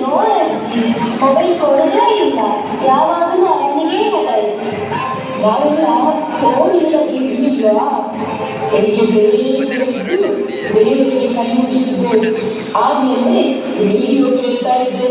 ನೋಡಜ್ಜಿ mobile ಕೊಡೋದೇ ಇಲ್ಲ, ಯಾವಾಗಲೂ ಅವನಿಗೆ ಮೊಬೈಲ್. ನಾವೆಲ್ಲ ಫೋನ್ ಇಲ್ಲದೆ ಇರಲಿಲ್ಲ. ದೇವರಿಗೆ ಕೈ ಮುಗಿದು ಆಮೇಲೆ ರೇಡಿಯೋ ಕೇಳ್ತಾ ಇದ್ದೆ.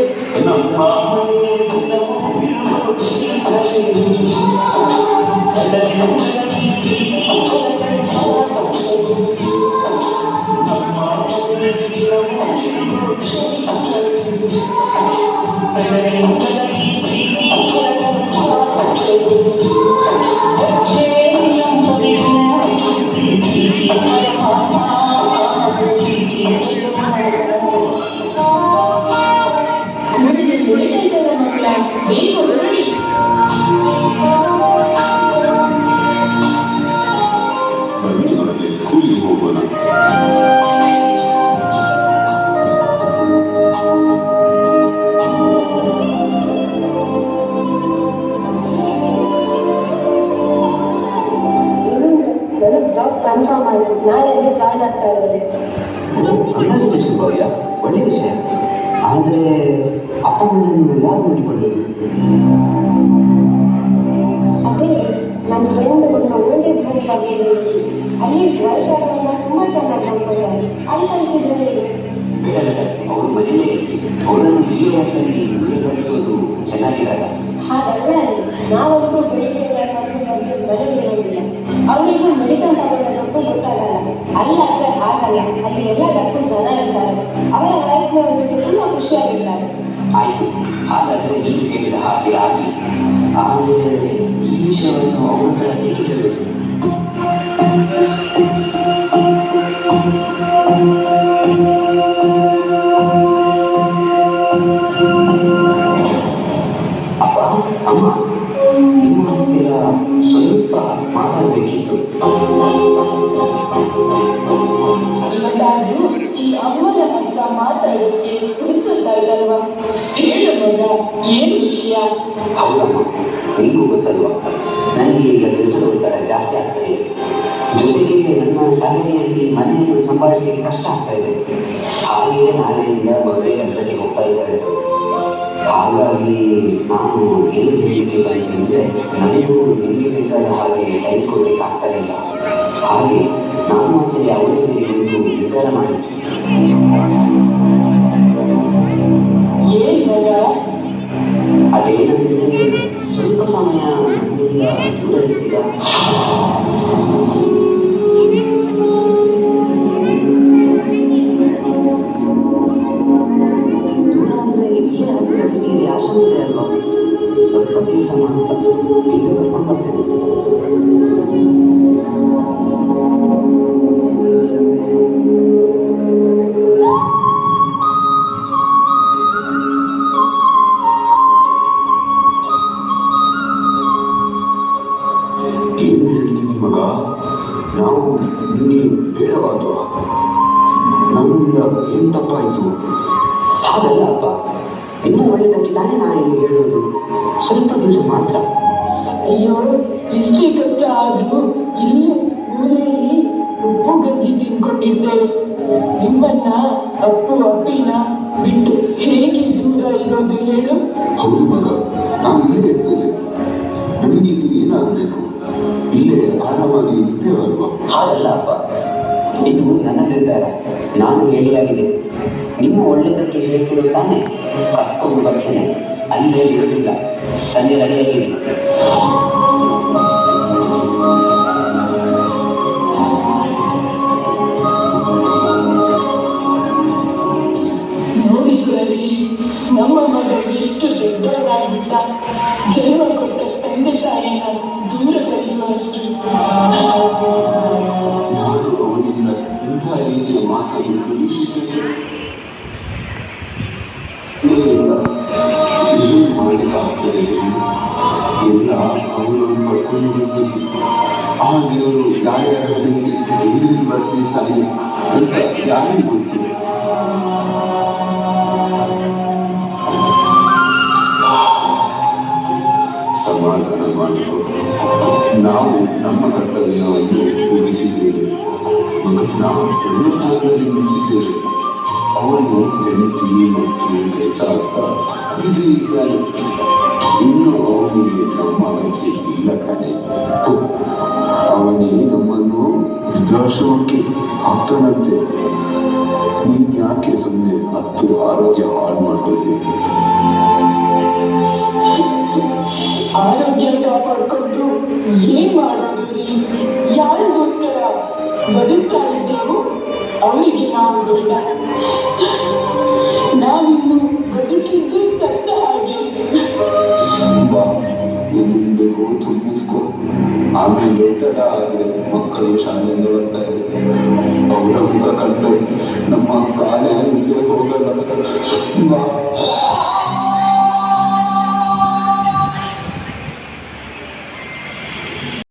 ಸ್ಕೂಲಿಗೆ ಹೋಗೋಣ. ಜಾಬ್ ಕನ್ಫರ್ಮ್ ಆಯಿತು, ನಾಳೆ ಜಾಯ್ನ್ ಆಗ್ತಾ ಇದ್ದಾರೆ. ಕಂಗ್ರಾಚುಲೇಷನ್ ಭವ್ಯ, ಒಳ್ಳೆ ವಿಷಯ. ಆದರೆ ಅಪ್ಪ ಅಮ್ಮನನ್ನು ಯಾರು ನೋಡಿಕೊಳ್ಳೋದು? ಅದೇ ನನ್ನ ಫ್ರೆಂಡ್ ಒಂದು ಒಳ್ಳೆ ಜಾಬ್ ಆಗಿದೆ, ಅಲ್ಲಿ ಜ್ವರವನ್ನು ತುಂಬ ಚೆನ್ನಾಗಿ ನೋಡ್ಕೊಳ್ತಾರೆ. ಅಲ್ಲಿ ಕಲಿಸಿದ್ರೆ ಬೇಡ, ಅವರು ಮನೆಯಲ್ಲೇ ಅವರನ್ನು ಈ ವಯಸ್ಸಲ್ಲಿ ದೂರ ಕಳಿಸೋದು ಚೆನ್ನಾಗಿರಲ್ಲ. ಹಾಗಲ್ಲ ರೀ, ನಾವಂತೂ ಬೆಳಿಗ್ಗೆ ಮನೆಗೆ ಹೋಗಿಲ್ಲ, ಅವರಿಗೂ ಮೆಡಿಕಲ್ ತಗೊಳ್ಳೋದಕ್ಕೂ ಗೊತ್ತಾಗಲ್ಲ. ಅಲ್ಲಿ ಆದರೆ ಹಾಗಲ್ಲ, ಅಲ್ಲಿ ಎಲ್ಲ ಡಾಕ್ಟರ್ ಜನ ಇರ್ತಾರೆ, ಅವರ ಲೈಫ್ನವರಿಗೆ ತುಂಬ ಖುಷಿಯಾಗಿರ್ತಾರೆ. ಆಯಿತು, ಹಾಗಾದರೆ ನೀವು ಹೇಳಿದ ಹಾಗೆ ಆಗಲಿ. ಆದರೆ ಈ ವಿಷಯವನ್ನು ಅವರ ತಿಳಿಸಬೇಕು. ಅಪ್ಪ ಅಮ್ಮ, ನಿಮ್ಮ ಹತ್ತಿರ ಸ್ವಲ್ಪ ಮಾತಾಡಬೇಕಿತ್ತು. ಇವತ್ತಾದ್ರೂ ಈ ಅಮ್ಮನ ಹತ್ರ ಮಾತಾಡೋಕ್ಕೆ ಹುಡುಕುತ್ತಾ ಇದ್ದಲ್ವಾ? ಹೇಳು ಮಗ, ಏನು ವಿಷಯ? ಹೌದಮ್ಮ, ನಿಮಗೂ ಗೊತ್ತಲ್ವಾ, ನನಗೆ ಈಗ ಕೆಲಸದ ಒತ್ತಡ ಜಾಸ್ತಿ ಆಗ್ತಾ ಇದೆ. ಜೊತೆಗೆ ನನ್ನ ಶಾಲೆಯಲ್ಲಿ ಮನೆಯನ್ನು ಸಂಭಾಳಿಸಲಿಕ್ಕೆ ಕಷ್ಟ ಆಗ್ತಾ ಇದೆ. ಹಾಗೆಯೇ ನಾಳೆಯಿಂದ ಮದುವೆ ಕೆಲಸಕ್ಕೆ ಹೋಗ್ತಾ ಇದ್ದಾರೆ. ಹಾಗಾಗಿ ನಾನು ಏನು ಹೇಳಬೇಕಂತಂದರೆ, ನನಗೂ ನಿಮಗೆ ಬೇಕಾದ ಹಾಗೆ ಟೈಮ್ ಕೊಡಲಿಕ್ಕೆ ಆಗ್ತಾ ಇಲ್ಲ. ಹಾಗೆ ನಾನು ಮತ್ತೆ ಅವರು ಸೇರಿ ಒಂದು ನಿರ್ಧಾರ ಮಾಡಿದ್ದೆ. ಏನು ಮಗ? ಅದೇನಂದರೆ, ಸ್ವಲ್ಪ ಸಮಯ ನನ್ನಿಂದ ದೂರ ಇರ್ತೀರಾ? ದೂರ ಅಂದರೆ ಇಲ್ಲೇ ಹತ್ತಿರ ಸಿಟಿಯಲ್ಲಿ ಆಶ್ರಮ ಇದೆ ಅಲ್ವಾ? ಸ್ವಲ್ಪ ದಿವಸ ಮಾತ್ರ, ಈಗ ಕರ್ಕೊಂಡು ಬರ್ತೇನೆ. ಏನು ಹೇಳ್ತೀನಿ ಮಗ? ನಾವು ನಿಮಗೆ ಬೇಡವಾದ್ವಾ? ನಮ್ಮಿಂದ ಏನು ತಪ್ಪಾಯಿತು? ಹಾಗಲ್ಲ ಅಪ್ಪ, ಇನ್ನೂ ಒಳ್ಳೆಯದಕ್ಕೆ ತಾನೇ ನಾನು ಇಲ್ಲಿ ಹೇಳೋದು. ಸ್ವಲ್ಪ ದಿವಸ ಮಾತ್ರ. ಅಯ್ಯೋ, ಎಷ್ಟೇ ಕಷ್ಟ ಆದರೂ ಇಲ್ಲೇ ಊರಲ್ಲಿ ಉಪ್ಪು ಗಂಜಿ ತಿನ್ಕೊಂಡಿರ್ತೇವೆ. ನಿಮ್ಮನ್ನ ಅಪ್ಪಿನ ಬಿಟ್ಟು ಹೇಗೆ ದೂರ ಇರೋದು ಹೇಳು? ಹೌದು ಮಗ, ನಾವು ಇಲ್ಲೇ ಇರ್ತೇವೆ. ನಮಗೆ ಇಲ್ಲಿ ಏನಾಗಬೇಕು? ಇಲ್ಲೇ ಆರಾಮಾಗಿ ಇರ್ತೇವಲ್ವಾ? ಹಾಗಲ್ಲ ಅಪ್ಪ, ಇದು ನನ್ನ ನಿರ್ಧಾರ. ನಾನು ಹೇಳಿಯಾಗಿದೆ. ನಿಮ್ಮ ಒಳ್ಳೆಯದಕ್ಕೆ ಹೇಳ್ತಿರೋ ತಾನೇ ಕರ್ಕೊಂಡು ಬರ್ತೇನೆ. ಅಲ್ಲೇ ಇರೋದಿಲ್ಲ. ಸಂಜೆ ರೆಡಿಯಾಗಿದೆ. ನೋಡಿದ್ರಲ್ಲಿ ನಮ್ಮ ಮಗ ಎಷ್ಟು ದೊಡ್ಡವರಾಗ್ಬಿಟ್ಟ. ಜನ್ಮ ಕೊಟ್ಟ ತಂದೆ ತಾಯಿನ ದೂರ ಕಳಿಸುವಷ್ಟು. ನಾನು ಅವನಿಂದ ಇಂಥ ರೀತಿಯ ಮಾತನ್ನು ನಿರೀಕ್ಷಿಸಿದೆ. ಏನು ಮಾಡಲಿಕ್ಕಾಗ್ತದೆ? ಎಲ್ಲ ಅವನನ್ನು ಪಡ್ಕೊಂಡು ಹೋಗ್ಬೇಕು. ಆ ದೇವರು ಯಾರ್ಯಾರ ಎಲ್ಲಿ ಬರ್ತಿರ್ತಾನೆ ಅಂತ ಯಾರಿಗೆ ಗೊತ್ತಿದೆ? ಸಮಾಧಾನ ಮಾಡಿಕೊ. ನಾವು ನಮ್ಮ ಕರ್ತವ್ಯವನ್ನು ಪೂರೈಸಿದ್ದೇವೆ. ನಾವು ಒಳ್ಳೆ ಸ್ಥಾನದಲ್ಲಿ ನಿಲ್ಲಿಸಿದ್ದೇವೆ. ಅವನು ಹೆಂಡತಿ ಮತ್ತು ಸಾಕ ಇದು ಇದ್ದಾನೆ. ಇನ್ನು ಅವನಿಗೆ ನಮ್ಮ ಅಗತ್ಯ ಇಲ್ಲ ಕಣೆ. ಅವನೇ ನಮ್ಮನ್ನು ವೃದ್ಧಾಶ್ರಮಕ್ಕೆ ಹಾಕ್ತಾನಂತೆ. ನೀನ್ ಯಾಕೆ ಸುಮ್ಮನೆ ಹತ್ತು ಆರೋಗ್ಯ ಹಾಳು ಮಾಡ್ಕೊಳ್ತೀವಿ? ಆರೋಗ್ಯ ಕಾಪಾಡ್ಕೊಂಡು ಏನ್ ಮಾಡೋದು ರೀ? ಯಾರಿಗೋಸ್ಕರ ಬದುಕ್ತಾ ಇದ್ದೆವು ಅವರಿಗೆ ನಾವು ದೊಡ್ಡ. ನಾವಿನ್ನು ಬದುಕಿದ್ದು ಸತ್ತ ಹಾಗೆ. ಬಾ, ಎಲ್ಲಿಂದೆಗೂ ತುಂಬಿಸ್ಕೊ. ಆಮೇಲೆ ತಡ ಆದ್ರೆ